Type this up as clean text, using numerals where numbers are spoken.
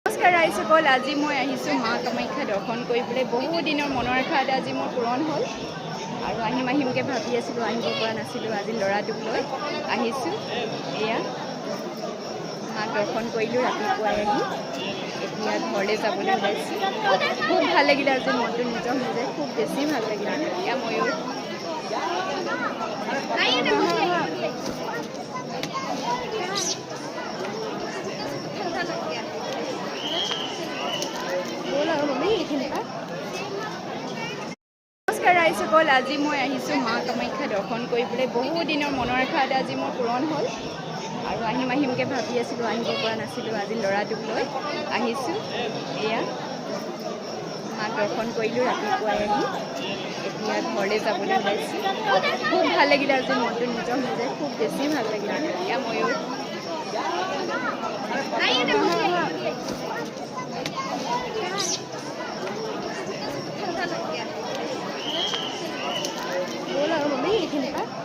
নমস্কাৰ ৰাইজসকল, আজি মই আহিছোঁ মা কামাখ্যা দৰ্শন কৰিবলৈ। বহু দিনৰ মনৰ আশা এটা আজি মোৰ পূৰণ হ'ল আৰু আহিমকৈ ভাবি আছিলোঁ, আহিব পৰা নাছিলোঁ। আজি ল'ৰাটোক লৈ আহিছোঁ। এয়া মাক দৰ্শন কৰিলোঁ ৰাতিপুৱাই আহি, এতিয়া ঘৰলৈ যাবলৈ ওলাইছোঁ। খুব ভাল লাগিলে আজি, মনটো নিজৰ নিজে খুব বেছি ভাল লাগিলে। এয়া ময়ো নমস্কাৰ ৰাইজসকল, আজি মই আহিছোঁ মা কামাখ্যা দৰ্শন কৰিবলৈ। বহু দিনৰ মনৰ আশা এটা আজি মোৰ পূৰণ হ'ল আৰু আহিমকৈ ভাবি আছিলোঁ, আহিব পৰা নাছিলোঁ। আজি ল'ৰাটোক লৈ আহিছোঁ। এয়া মাক দৰ্শন কৰিলোঁ ৰাতিপুৱাই আহি, এতিয়া ঘৰলৈ যাবলৈ ওলাইছোঁ। খুব ভাল লাগিলে আজি, মনটো নিজৰ নিজে খুব বেছি ভাল লাগিলে। এয়া ময়ো এইখিনিৰ পৰা